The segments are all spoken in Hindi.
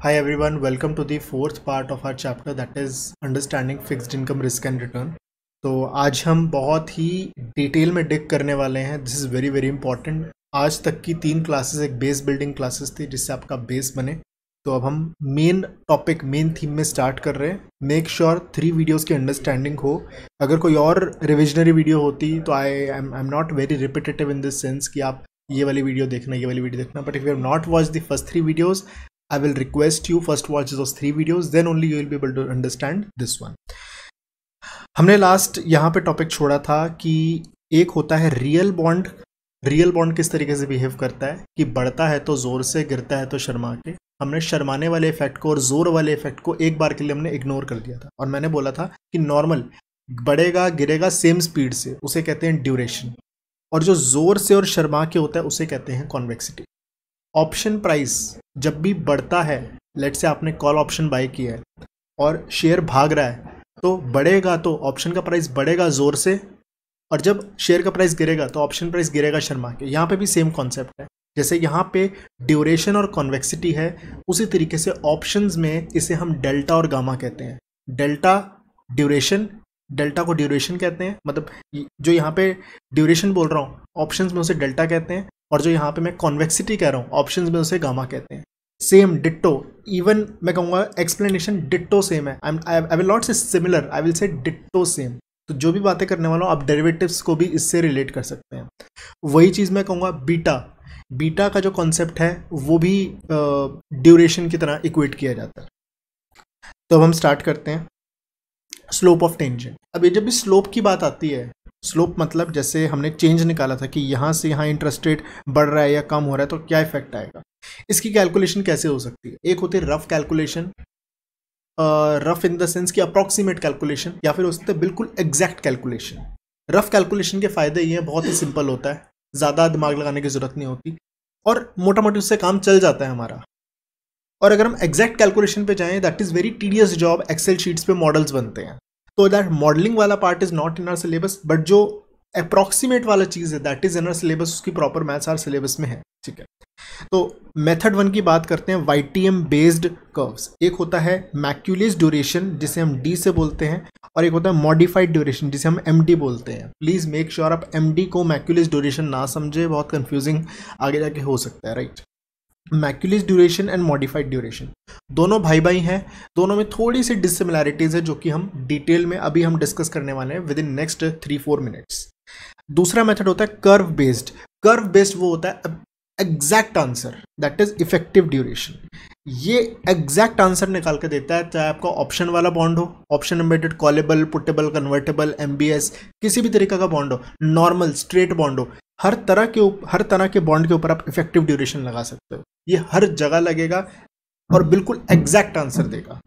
Hi everyone, welcome to the fourth part of our chapter that is understanding fixed income risk and return. तो आज हम बहुत ही डिटेल में डिग करने वाले हैं. This is very very important. आज तक की 3 क्लासेस एक बेस बिल्डिंग क्लासेस थी जिससे आपका बेस बने. तो अब हम मेन टॉपिक मेन थीम में स्टार्ट कर रहे हैं. मेक श्योर 3 वीडियोस की अंडरस्टैंडिंग हो. अगर कोई और रिविजनरी वीडियो होती तो I am not very repetitive in this sense कि आप ये वाली वीडियो देखना ये वाली वीडियो देखना. But if you have not watch the first 3 videos, I will request you first watch those 3 videos, then only you will be able to understand this one. हमने लास्ट यहाँ पे टॉपिक छोड़ा था कि एक होता है रियल बॉन्ड. रियल बॉन्ड किस तरीके से बिहेव करता है कि बढ़ता है तो जोर से, गिरता है तो शर्मा के. हमने शर्माने वाले इफेक्ट को और जोर वाले इफेक्ट को एक बार के लिए हमने इग्नोर कर दिया था और मैंने बोला था कि नॉर्मल बढ़ेगा गिरेगा सेम स्पीड से, उसे कहते हैं ड्यूरेशन. और जो जोर से और शर्मा के होता है उसे कहते हैं कॉन्वेक्सिटी. ऑप्शन प्राइस जब भी बढ़ता है, लेट से आपने कॉल ऑप्शन बाय किया है और शेयर भाग रहा है तो बढ़ेगा तो ऑप्शन का प्राइस बढ़ेगा जोर से, और जब शेयर का प्राइस गिरेगा तो ऑप्शन प्राइस गिरेगा शर्मा के. यहाँ पे भी सेम कॉन्सेप्ट है. जैसे यहाँ पे ड्यूरेशन और कॉन्वेक्सिटी है, उसी तरीके से ऑप्शंस में इसे हम डेल्टा और गामा कहते हैं. डेल्टा ड्यूरेशन, डेल्टा को ड्यूरेशन कहते हैं, मतलब जो यहाँ पे ड्यूरेशन बोल रहा हूँ ऑप्शंस में उसे डेल्टा कहते हैं, और जो यहाँ पे मैं कॉन्वेक्सिटी कह रहा हूँ ऑप्शंस में उसे गामा कहते हैं. सेम डिट्टो, इवन मैं कहूँगा एक्सप्लेनेशन डिट्टो सेम है. आई विल नॉट से similar, I will say ditto same. तो जो भी बातें करने वाला हूँ आप डेरिवेटिव्स को भी इससे रिलेट कर सकते हैं. वही चीज़ मैं कहूँगा बीटा. बीटा का जो कॉन्सेप्ट है वो भी ड्यूरेशन की तरह इक्वेट किया जाता है. तो अब हम स्टार्ट करते हैं. Slope of tangent. अब ये जब भी स्लोप की बात आती है, स्लोप मतलब जैसे हमने चेंज निकाला था कि यहाँ से यहाँ इंटरेस्ट रेट बढ़ रहा है या कम हो रहा है तो क्या इफेक्ट आएगा. इसकी कैलकुलेशन कैसे हो सकती है. एक होती है rough calculation, rough in the sense कि अप्रॉक्सीमेट कैलकुलेशन, या फिर हो सकता है बिल्कुल एग्जैक्ट कैलकुलेशन. रफ कैलकुलेशन के फायदे ये हैं, बहुत ही सिंपल होता है, ज़्यादा दिमाग लगाने की जरूरत नहीं होती और मोटा मोटी उससे काम चल जाता है हमारा. और अगर हम एग्जैक्ट कैलकुलेशन पे जाएं, that is very tedious job. Excel sheets पे मॉडल्स बनते हैं, तो दैट मॉडलिंग वाला part is not in our syllabus, but जो अप्रॉक्सीमेट वाला चीज़ है that is in our syllabus, उसकी प्रॉपर मैथ्स आवर सिलेबस में है. ठीक है. तो मेथड 1 की बात करते हैं. YTM based curves. एक होता है मैक्यूलेस ड्यूरेशन जिसे हम D से बोलते हैं, और एक होता है मॉडिफाइड ड्यूरेशन जिसे हम MD बोलते हैं. प्लीज़ मेक श्योर आप MD को मैक्यूलेस ड्यूरेशन ना समझे, बहुत कंफ्यूजिंग आगे जाके हो सकता है. Right. Macaulay's duration and modified duration दोनों भाई भाई हैं. दोनों में थोड़ी सी डिससिमिलैरिटीज है जो कि हम डिटेल में अभी हम डिस्कस करने वाले हैं विद इन नेक्स्ट 3-4 मिनट्स. दूसरा मेथड होता है कर्व बेस्ड. कर्व बेस्ड वो होता है exact answer, that is effective duration. ये एग्जैक्ट आंसर निकाल के देता है, चाहे आपका ऑप्शन वाला बॉन्ड हो, option embedded, callable, puttable, convertible, MBS, किसी भी तरीके का बॉन्ड हो, नॉर्मल स्ट्रेट बॉन्ड हो, हर तरह के बॉन्ड के ऊपर आप इफेक्टिव ड्यूरेशन लगा सकते हो. ये हर जगह लगेगा और बिल्कुल एग्जैक्ट आंसर देगा.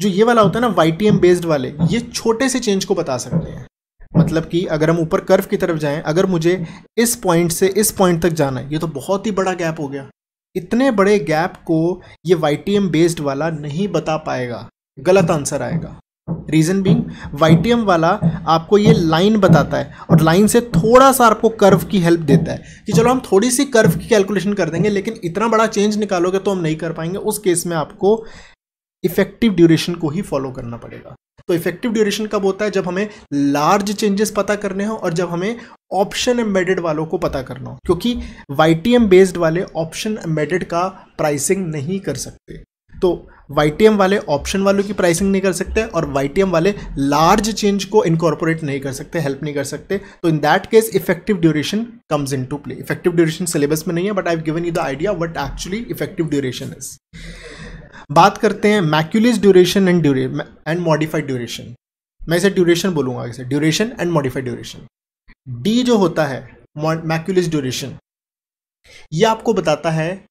जो ये वाला होता है ना YTM बेस्ड वाले, ये छोटे से चेंज को बता सकते हैं. मतलब कि अगर हम ऊपर कर्व की तरफ जाएं, अगर मुझे इस पॉइंट से इस पॉइंट तक जाना है, ये तो बहुत ही बड़ा गैप हो गया. इतने बड़े गैप को ये YTM बेस्ड वाला नहीं बता पाएगा, गलत आंसर आएगा. रीजन बीइंग YTM वाला आपको ये लाइन बताता है और लाइन से थोड़ा सा आपको कर्व की हेल्प देता है कि चलो हम थोड़ी सी कर्व की कैलकुलेशन कर देंगे, लेकिन इतना बड़ा चेंज निकालोगे तो हम नहीं कर पाएंगे. उस केस में आपको इफेक्टिव ड्यूरेशन को ही फॉलो करना पड़ेगा. तो इफेक्टिव ड्यूरेशन कब होता है? जब हमें लार्ज चेंजेस पता करने हो और जब हमें ऑप्शन एम्बेडेड वालों को पता करना हो, क्योंकि YTM बेस्ड वाले ऑप्शन एम्बेडेड का प्राइसिंग नहीं कर सकते. तो YTM वाले ऑप्शन वालों की प्राइसिंग नहीं कर सकते और YTM वाले लार्ज चेंज को इनकॉर्पोरेट नहीं कर सकते, हेल्प नहीं कर सकते. तो in that case effective duration comes into play. Effective duration syllabus में नहीं है, but I have given you the idea what actually effective duration is. बात करते हैं मैक्यूलेस ड्यूरेशन एंड मॉडिफाइड ड्यूरेशन. मैं इसे ड्यूरेशन बोलूंगा, इसे duration and modified duration. D जो होता है मैक्यूलेस ड्यूरेशन, ये आपको बताता है,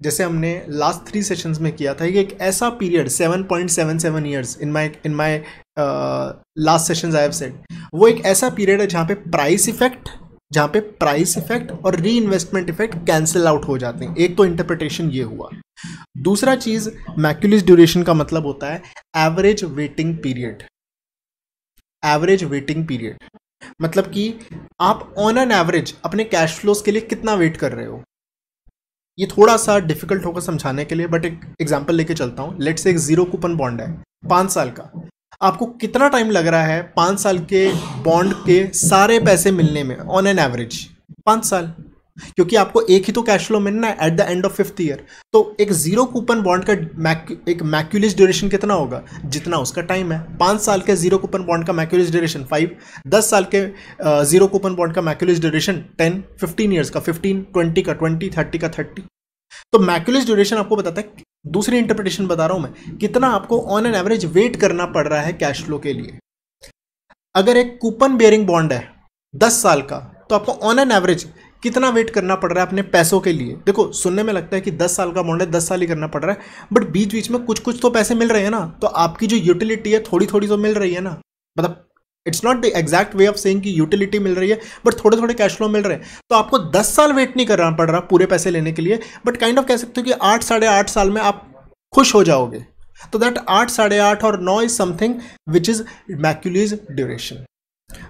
जैसे हमने लास्ट 3 सेशंस में किया था, ये एक ऐसा period 7.77 years in my last sessions I have said, वो एक ऐसा पीरियड है जहाँ पे प्राइस इफेक्ट और री इन्वेस्टमेंट इफेक्ट कैंसिल आउट हो जाते हैं. एक तो इंटरप्रिटेशन ये हुआ. दूसरा चीज, मैक्यूलेस ड्यूरेशन का मतलब होता है average waiting period. Average waiting period मतलब कि आप ऑन एन एवरेज अपने कैश फ्लोज के लिए कितना वेट कर रहे हो. ये थोड़ा सा डिफिकल्ट होगा समझाने के लिए, बट एक एग्जांपल लेके चलता हूँ। लेट्स से एक 0 कूपन बॉन्ड है 5 साल का। आपको कितना टाइम लग रहा है 5 साल के बॉन्ड के सारे पैसे मिलने में? ऑन एन एवरेज 5 साल, क्योंकि आपको एक ही तो कैश फ्लो मिलना है at the end of 5th year. तो एक 0 कूपन बॉन्ड का एक मैक्यूलेज ड्यूरेशन कितना होगा? जितना उसका टाइम है। 5 साल के 0 कूपन बॉन्ड का मैक्यूलेज ड्यूरेशन 5, 10 साल के 0 कूपन बॉन्ड का मैक्यूलेज ड्यूरेशन 10, 15 ईयर्स का 15, 20 का 20, 30 का 30। तो मैक्यूलेज ड्यूरेशन आपको बताता है, दूसरी इंटरप्रिटेशन बता रहा हूं मैं, कितना आपको ऑन एन एवरेज वेट करना पड़ रहा है कैश फ्लो के लिए। अगर एक कूपन बेयरिंग बॉन्ड है 10 साल का, तो आपको ऑन एन एवरेज कितना वेट करना पड़ रहा है अपने पैसों के लिए? देखो, सुनने में लगता है कि 10 साल का बॉन्ड है, 10 साल ही करना पड़ रहा है, बट बीच बीच में कुछ कुछ तो पैसे मिल रहे हैं ना। तो आपकी जो यूटिलिटी है थोड़ी थोड़ी तो मिल रही है ना। मतलब it's not the exact way of saying कि यूटिलिटी मिल रही है, बट थोड़े थोड़े कैश फ्लो मिल रहे हैं। तो आपको 10 साल वेट नहीं करना पड़ रहा पूरे पैसे लेने के लिए, बट काइंड ऑफ कह सकते हो कि 8 साढ़े 8 साल में आप खुश हो जाओगे। तो दैट 8 साढ़े 8 और 9 is something which is Macaulay's duration.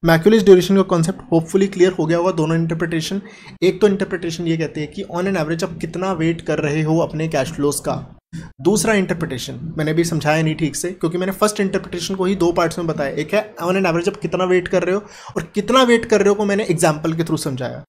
Macaulay's duration का कॉन्सेप्ट होपफुली क्लियर हो गया होगा। दोनों इंटरप्रिटेशन, एक तो इंटरप्रिटेशन ये कहते हैं कि ऑन एन एवरेज आप कितना वेट कर रहे हो अपने कैश फ्लोज का। दूसरा इंटरप्रिटेशन मैंने भी समझाया नहीं ठीक से, क्योंकि मैंने फर्स्ट इंटरप्रिटेशन को ही 2 पार्ट्स में बताया। एक है ऑन एन एवरेज आप कितना वेट कर रहे हो, और कितना वेट कर रहे हो को मैंने एग्जाम्पल के थ्रू समझाया।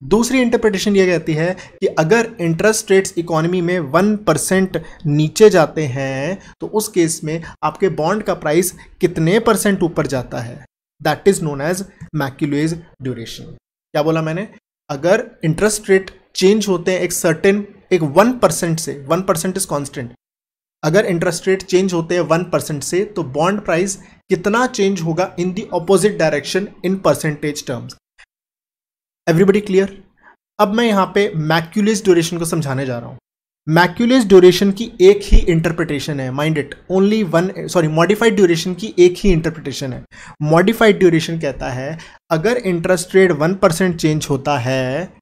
दूसरी इंटरप्रिटेशन ये कहती है कि अगर इंटरेस्ट रेट्स इकोनॉमी में 1% नीचे जाते हैं, तो उस केस में आपके बॉन्ड का प्राइस कितने % ऊपर जाता है। That is known as Macaulay's duration. क्या बोला मैंने? अगर इंटरेस्ट रेट चेंज होते हैं एक सर्टेन, एक 1% से, 1% इज कांस्टेंट, अगर इंटरेस्ट रेट चेंज होते हैं 1% से, तो बॉन्ड प्राइस कितना चेंज होगा in the opposite direction in percentage terms. Everybody clear? अब मैं यहां पे मैक्यूलेज ड्यूरेशन को समझाने जा रहा हूं। मैक्यूलेज ड्यूरेशन की एक ही इंटरप्रिटेशन है, mind it, only one, sorry, modified duration की एक ही इंटरप्रिटेशन है। मॉडिफाइड ड्यूरेशन कहता है अगर इंटरेस्ट रेट 1% चेंज होता है,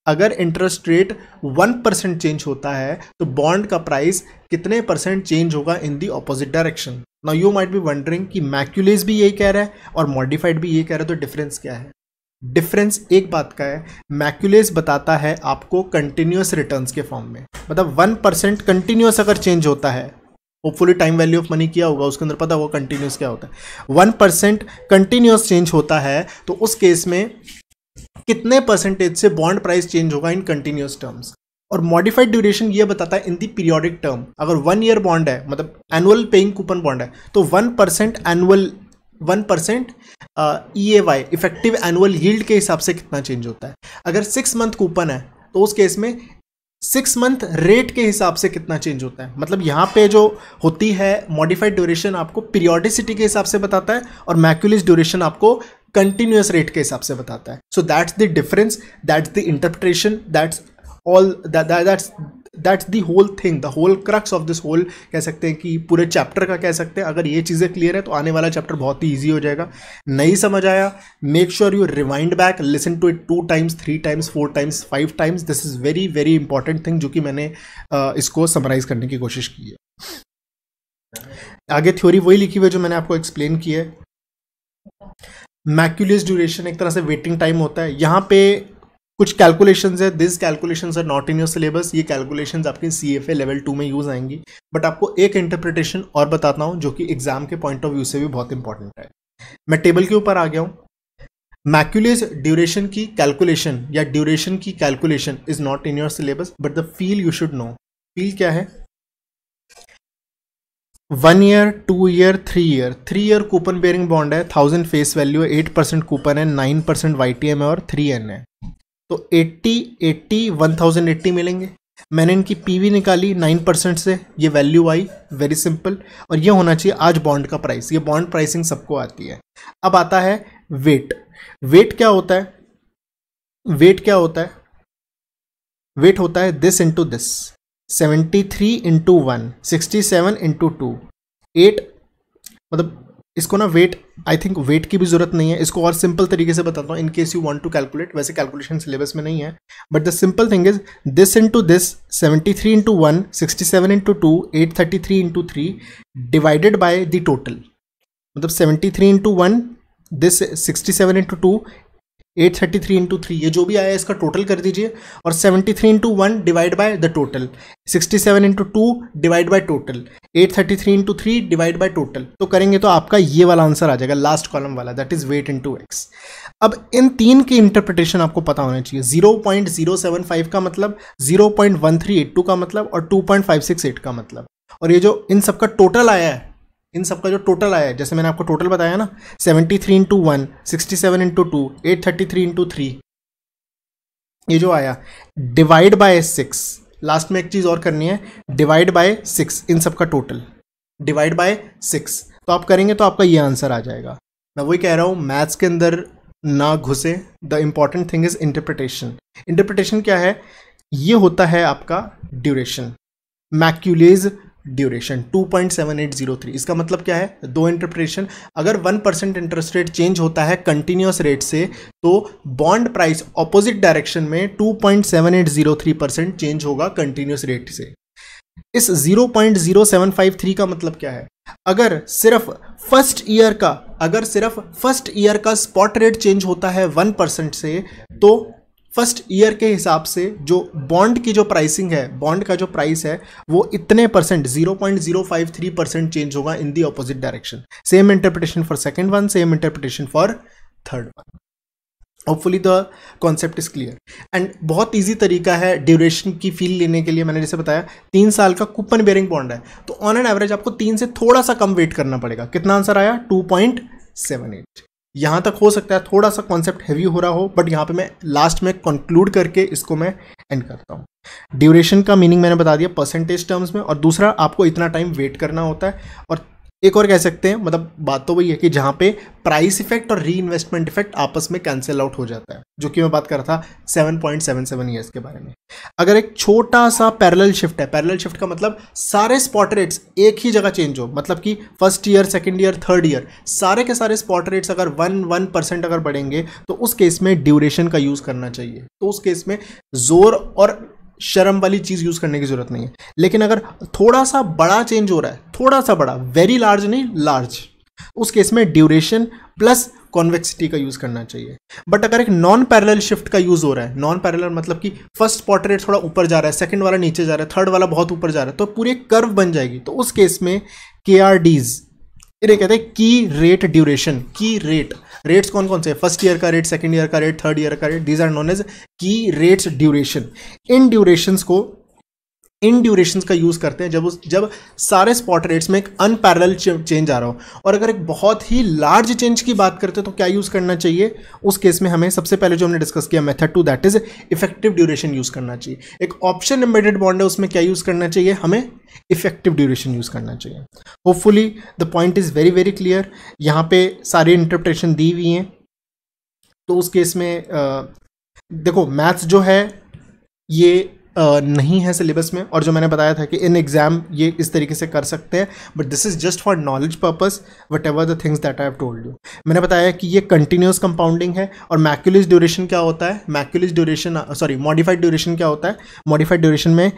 अगर इंटरेस्ट रेट 1% चेंज होता है, तो बॉन्ड का प्राइस कितने % चेंज होगा in the opposite direction. Now you might be wondering कि मैक्यूलेज भी यही कह रहा है और मॉडिफाइड भी यही कह रहा है, तो डिफरेंस क्या है? डिफरेंस एक बात का है, मैक्यूलेज बताता है आपको कंटिन्यूअस रिटर्न्स के फॉर्म में। मतलब 1% कंटिन्यूअस अगर चेंज होता है, hopefully time value of money किया होगा, उसके अंदर पता होगा कंटिन्यूअस क्या होता है। 1% कंटिन्यूअस चेंज होता है, तो उस केस में कितने % से बॉन्ड प्राइस चेंज होगा इन कंटिन्यूअस टर्म्स। और मॉडिफाइड ड्यूरेशन ये बताता है इन दी पीरियोडिक टर्म। अगर 1 ईयर बॉन्ड है, मतलब एनुअल पेइंग कूपन बॉन्ड है, तो 1% annual, 1% EAY effective annual yield के हिसाब से कितना चेंज होता है। अगर 6 मंथ कूपन है, तो उस केस में 6 मंथ रेट के हिसाब से कितना चेंज होता है। मतलब यहाँ पे जो होती है मॉडिफाइड ड्यूरेशन आपको पीरियोडिसिटी के हिसाब से बताता है, और मैक्यूलेज ड्यूरेशन आपको कंटिन्यूअस रेट के हिसाब से बताता है। So that's the difference, that's the interpretation, that's all, that's the whole thing, the whole crux of this whole, कह सकते हैं कि पूरे चैप्टर का कह सकते हैं। अगर ये चीज़ें क्लियर है तो आने वाला चैप्टर बहुत ही ईजी हो जाएगा। नहीं समझ आया, make sure you rewind back, listen to it 2 times, 3 times, 4 times, 5 times. This is very very important thing, जो कि मैंने इसको समराइज करने की कोशिश की है। आगे थ्योरी वही लिखी हुई है जो मैंने आपको एक्सप्लेन की है। मैक्यूलेज ड्यूरेशन एक तरह से वेटिंग टाइम होता है। यहाँ पे कुछ कैलकुलेशंस है, this calculations are not in your syllabus. ये कैलकुलेशंस आपके CFA लेवल 2 में यूज आएंगी, बट आपको एक इंटरप्रिटेशन और बताता हूँ जो कि एग्जाम के पॉइंट ऑफ व्यू से भी बहुत इंपॉर्टेंट है। मैं टेबल के ऊपर आ गया हूँ। मैक्यूलेज ड्यूरेशन की कैलकुलेशन या ड्यूरेशन की calculation is not in your syllabus, but the feel you should know. Feel क्या है? 1 year, 2 year, 3 year. 3 year coupon bearing bond है, 1000 फेस वैल्यू है, 8% कूपन है, 9% YTM है और 3N है। तो 80, 80, 1080 मिलेंगे। मैंने इनकी PV निकाली 9% से, ये वैल्यू आई, वेरी सिंपल। और ये होना चाहिए आज बॉन्ड का प्राइस। ये बॉन्ड प्राइसिंग सबको आती है। अब आता है वेट। वेट क्या होता है? वेट क्या होता है? वेट होता है this into this, 73 into 1, 67 into 2, 8। मतलब इसको ना वेट, आई थिंक वेट की भी जरूरत नहीं है। इसको और सिंपल तरीके से बताता हूँ in case you want to calculate. वैसे कैलकुलेशन सिलेबस में नहीं है, but the simple thing is this into this, 73 into 1, 67 into 2, 833 into 3 divided by the total. मतलब 73 इंटू 1, दिस 67 इंटू 2, 833 इंटू 3, ये जो भी आया इसका टोटल कर दीजिए, और 73 into 1 divide by the total, 67 into 2 divide by total, 833 into 3 divide by total. तो करेंगे तो आपका ये वाला आंसर आ जाएगा, लास्ट कॉलम वाला, that is weight into x. अब इन तीन की इंटरप्रिटेशन आपको पता होना चाहिए। 0.075 का मतलब, 0.1382 का मतलब, और 2.568 का मतलब। और ये जो इन सबका टोटल आया है, इन सबका जो टोटल आया है, जैसे मैंने आपको टोटल बताया ना, 73 इंटू 1, 67 इंटू 2, 833 इंटू 3, ये जो आया डिवाइड बाय 6, लास्ट में एक चीज़ और करनी है, डिवाइड बाय 6, इन सबका टोटल डिवाइड बाय 6, तो आप करेंगे तो आपका ये आंसर आ जाएगा। मैं वही कह रहा हूँ, मैथ्स के अंदर ना घुसे, the important thing is interpretation. Interpretation क्या है? ये होता है आपका ड्यूरेशन, मैक्यूलेज ड्यूरेशन 2.7803। इसका मतलब क्या है? दो इंटरप्रिटेशन। अगर 1% इंटरेस्ट रेट चेंज होता है कंटिन्यूस रेट से, तो बॉन्ड प्राइस ऑपोजिट डायरेक्शन में 2.7803% चेंज होगा कंटिन्यूस रेट से। इस 0.0753 का मतलब क्या है? अगर सिर्फ फर्स्ट ईयर का स्पॉट रेट चेंज होता है 1% से, तो फर्स्ट ईयर के हिसाब से जो बॉन्ड की जो प्राइसिंग है, बॉन्ड का जो प्राइस है, वो इतने परसेंट 0.053% चेंज होगा in the opposite direction. Same interpretation for second one, same interpretation for third one. Hopefully the concept is clear. And बहुत ईजी तरीका है ड्यूरेशन की फील लेने के लिए। मैंने जैसे बताया 3 साल का कूपन बेयरिंग बॉन्ड है, तो ऑन एन एवरेज आपको 3 से थोड़ा सा कम वेट करना पड़ेगा। कितना आंसर आया? 2.78। यहाँ तक हो सकता है थोड़ा सा कॉन्सेप्ट हैवी हो रहा हो, बट यहाँ पे मैं लास्ट में कंक्लूड करके इसको मैं एंड करता हूँ। ड्यूरेशन का मीनिंग मैंने बता दिया परसेंटेज टर्म्स में, और दूसरा आपको इतना टाइम वेट करना होता है, और एक और कह सकते हैं, मतलब बात तो वही है कि जहाँ पे प्राइस इफेक्ट और री इन्वेस्टमेंट इफेक्ट आपस में कैंसिल आउट हो जाता है, जो कि मैं बात कर रहा था 7.77 ईयर्स के बारे में। अगर एक छोटा सा पैरेलल शिफ्ट है, पैरेलल शिफ्ट का मतलब सारे स्पॉट रेट्स एक ही जगह चेंज हो, मतलब कि first year, second year, third year सारे के सारे स्पॉट रेट्स अगर 1% अगर बढ़ेंगे, तो उस केस में ड्यूरेशन का यूज़ करना चाहिए। तो उस केस में जोर और शर्म वाली चीज़ यूज़ करने की जरूरत नहीं है। लेकिन अगर थोड़ा सा बड़ा चेंज हो रहा है, थोड़ा सा बड़ा, वेरी लार्ज नहीं, लार्ज, उस केस में ड्यूरेशन प्लस कॉन्वेक्सिटी का यूज़ करना चाहिए। बट अगर एक नॉन पैरेलल शिफ्ट का यूज़ हो रहा है, नॉन पैरेलल मतलब कि फर्स्ट स्पॉट रेट थोड़ा ऊपर जा रहा है, सेकंड वाला नीचे जा रहा है, थर्ड वाला बहुत ऊपर जा रहा है, तो पूरी एक कर्व बन जाएगी। तो उस केस में KRDs, इन्हें कहते हैं की रेट ड्यूरेशन। की रेट्स कौन कौन से? फर्स्ट ईयर का रेट, सेकंड ईयर का रेट, थर्ड ईयर का rate, these are known as key rates duration. इन ड्यूरेशंस का यूज़ करते हैं जब सारे स्पॉट रेट्स में एक अनपैरेलल चेंज आ रहा हो। और अगर एक बहुत ही लार्ज चेंज की बात करते हैं तो क्या यूज़ करना चाहिए? उस केस में हमें सबसे पहले जो हमने डिस्कस किया method 2, that is effective duration use करना चाहिए। एक ऑप्शन एम्बेडेड बॉन्ड है, उसमें क्या यूज़ करना चाहिए? हमें इफेक्टिव ड्यूरेशन यूज़ करना चाहिए। Hopefully the point is very very clear. यहाँ पे सारी इंटरप्रिटेशन दी हुई हैं, तो उस केस में देखो मैथ्स जो है ये नहीं है सिलेबस में, और जो मैंने बताया था कि इन एग्जाम ये इस तरीके से कर सकते हैं, but this is just for knowledge purpose, what ever the things that I have told you. मैंने बताया कि ये कंटिन्यूस कंपाउंडिंग है। और मैक्यूलेज ड्यूरेशन क्या होता है? मैक्यूलेज ड्यूरेशन, सॉरी, मॉडिफाइड ड्यूरेशन क्या होता है? मॉडिफाइड ड्यूरेशन में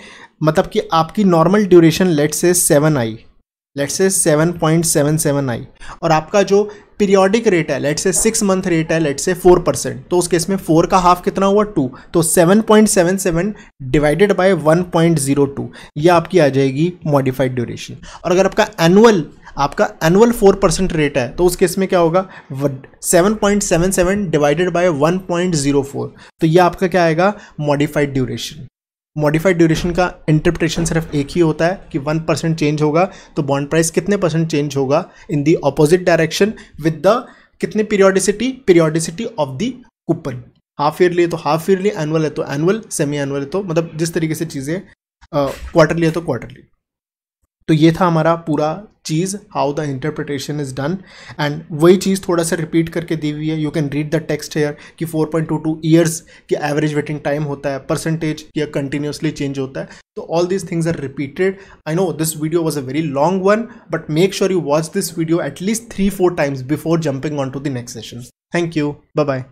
मतलब कि आपकी नॉर्मल ड्यूरेशन लेट्स से 7.77 आई, और आपका जो पीरियोडिक रेट है लेट्स से 6 मंथ रेट है लेट्स से 4%, तो उस केस में 4 का हाफ कितना हुआ? 2, तो 7.77 डिवाइडेड बाय 1.02, ये आपकी आ जाएगी मॉडिफाइड ड्यूरेशन। और अगर आपका एनुअल 4% रेट है, तो उस केस में क्या होगा? 7.77 डिवाइडेड बाय 1.04, तो ये आपका क्या आएगा? Modified duration. मॉडिफाइड ड्यूरेशन का इंटरप्रिटेशन सिर्फ एक ही होता है कि 1% चेंज होगा तो बॉन्ड प्राइस कितने परसेंट चेंज होगा in the opposite direction with the कितने periodicity of the coupon. Half yearly है तो हाफ ईयरली, एनुअल है तो एनुअल, सेमी एनुअल है तो मतलब जिस तरीके से चीज़ें, क्वार्टरली है तो क्वार्टरली। तो ये था हमारा पूरा चीज़, how the interpretation is done. And वही चीज़ थोड़ा सा रिपीट करके दी हुई है। You can read the text here कि 4.22 ईयर्स की एवरेज वेटिंग टाइम होता है, परसेंटेज या कंटिन्यूसली चेंज होता है। तो all these things are repeated. I know this video was a very long one, but make sure you watch this video at least 3-4 times before jumping on to the next session. Thank you, bye bye.